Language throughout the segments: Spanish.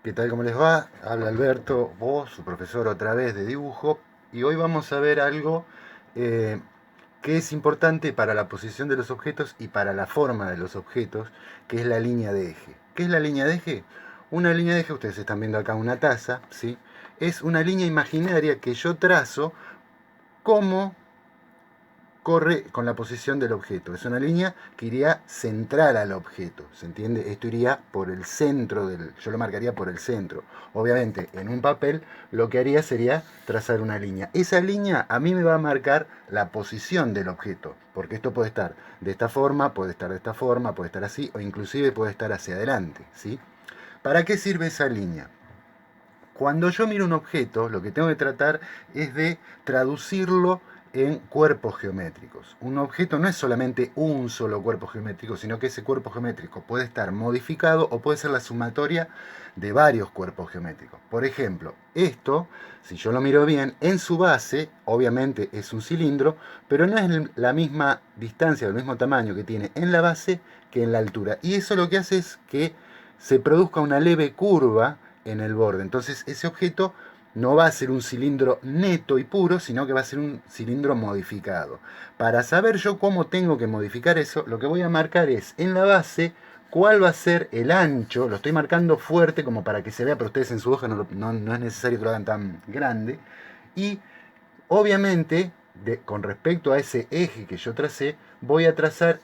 ¿Qué tal? ¿Cómo les va? Habla Alberto, vos, su profesor otra vez de dibujo, y hoy vamos a ver algo eh, que es importante para la posición de los objetos y para la forma de los objetos, que es la línea de eje. ¿Qué es la línea de eje? Una línea de eje, ustedes están viendo acá una taza, ¿sí? Es una línea imaginaria que yo trazo como corre con la posición del objeto. Es una línea que iría central al objeto. ¿Se entiende? Esto iría por el centro del. Yo lo marcaría por el centro. Obviamente, en un papel lo que haría sería trazar una línea. Esa línea a mí me va a marcar la posición del objeto. Porque esto puede estar de esta forma, puede estar de esta forma, puede estar así, o inclusive puede estar hacia adelante. ¿Sí? ¿Para qué sirve esa línea? Cuando yo miro un objeto, lo que tengo que tratar es de traducirlo en cuerpos geométricos. Un objeto no es solamente un solo cuerpo geométrico, sino que ese cuerpo geométrico puede estar modificado o puede ser la sumatoria de varios cuerpos geométricos. Por ejemplo, esto, si yo lo miro bien, en su base, obviamente es un cilindro, pero no es la misma distancia, el mismo tamaño que tiene en la base que en la altura. Y eso lo que hace es que se produzca una leve curva en el borde. Entonces ese objeto no va a ser un cilindro neto y puro, sino que va a ser un cilindro modificado. Para saber yo cómo tengo que modificar eso, lo que voy a marcar es en la base cuál va a ser el ancho. Lo estoy marcando fuerte como para que se vea, pero ustedes en su hoja no es necesario que lo hagan tan grande. Y obviamente, con respecto a ese eje que yo tracé, voy a trazar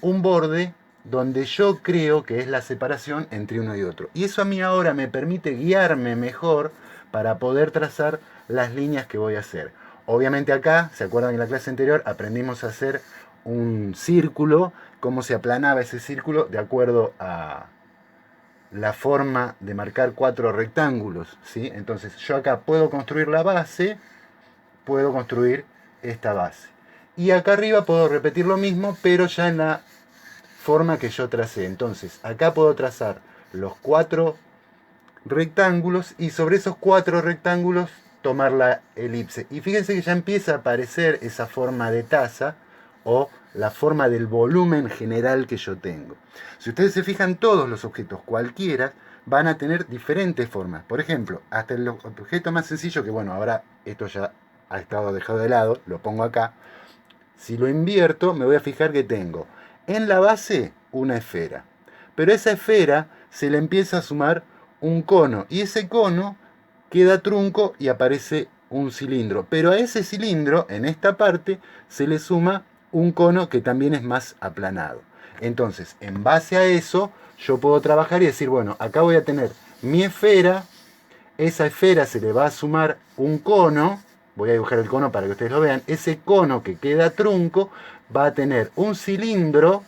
un borde donde yo creo que es la separación entre uno y otro. Y eso a mí ahora me permite guiarme mejor para poder trazar las líneas que voy a hacer. Obviamente acá, ¿se acuerdan que en la clase anterior aprendimos a hacer un círculo? Cómo se aplanaba ese círculo de acuerdo a la forma de marcar cuatro rectángulos, ¿sí? Entonces yo acá puedo construir la base, puedo construir esta base. Y acá arriba puedo repetir lo mismo, pero ya en la forma que yo tracé. Entonces, acá puedo trazar los cuatro rectángulos y sobre esos cuatro rectángulos tomar la elipse. Y fíjense que ya empieza a aparecer esa forma de taza o la forma del volumen general que yo tengo. Si ustedes se fijan, todos los objetos, cualquiera, van a tener diferentes formas. Por ejemplo, hasta el objeto más sencillo, que bueno, ahora esto ya ha estado dejado de lado, lo pongo acá. Si lo invierto, me voy a fijar que tengo en la base una esfera. Pero a esa esfera se le empieza a sumar un cono. Y ese cono queda trunco y aparece un cilindro. Pero a ese cilindro, en esta parte, se le suma un cono que también es más aplanado. Entonces, en base a eso, yo puedo trabajar y decir, bueno, acá voy a tener mi esfera. Esa esfera se le va a sumar un cono. Voy a dibujar el cono para que ustedes lo vean. Ese cono que queda trunco va a tener un cilindro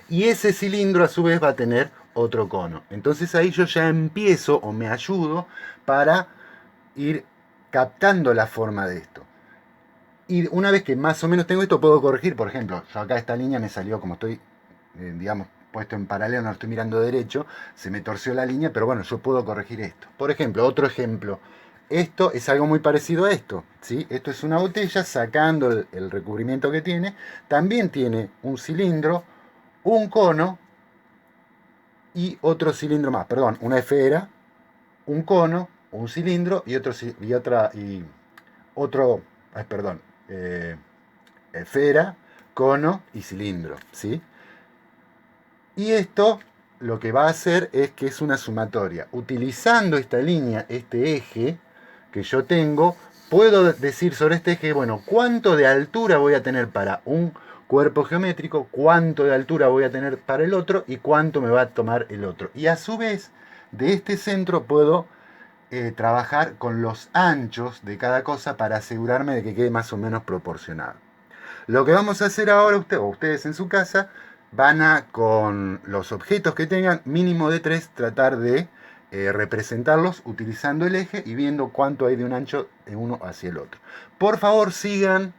y ese cilindro a su vez va a tener otro cono. Entonces ahí yo ya empiezo o me ayudo para ir captando la forma de esto. Y una vez que más o menos tengo esto, puedo corregir. Por ejemplo, yo acá esta línea me salió como estoy, digamos, puesto en paralelo, no estoy mirando derecho, se me torció la línea, pero bueno, yo puedo corregir esto. Por ejemplo, otro ejemplo. Esto es algo muy parecido a esto, ¿sí? Esto es una botella sacando el recubrimiento que tiene. También tiene un cilindro, un cono y otro cilindro más. Perdón, una esfera, un cono, un cilindro y otro, ay, perdón, esfera, cono y cilindro, ¿sí? Y esto lo que va a hacer es que es una sumatoria. Utilizando esta línea, este eje que yo tengo, puedo decir sobre este eje, bueno, cuánto de altura voy a tener para un cuerpo geométrico, cuánto de altura voy a tener para el otro y cuánto me va a tomar el otro. Y a su vez, de este centro puedo trabajar con los anchos de cada cosa para asegurarme de que quede más o menos proporcionado. Lo que vamos a hacer ahora, ustedes en su casa, van a, con los objetos que tengan, mínimo de tres, tratar de representarlos utilizando el eje y viendo cuánto hay de un ancho de uno hacia el otro. Por favor, sigan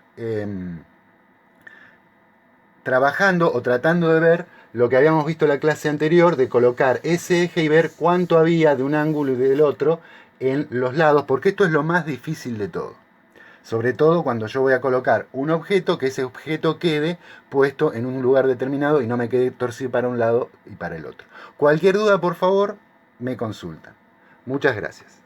trabajando o tratando de ver lo que habíamos visto en la clase anterior, de colocar ese eje y ver cuánto había de un ángulo y del otro en los lados, porque esto es lo más difícil de todo. Sobre todo cuando yo voy a colocar un objeto, que ese objeto quede puesto en un lugar determinado y no me quede torcido para un lado y para el otro. Cualquier duda, por favor, me consultan. Muchas gracias.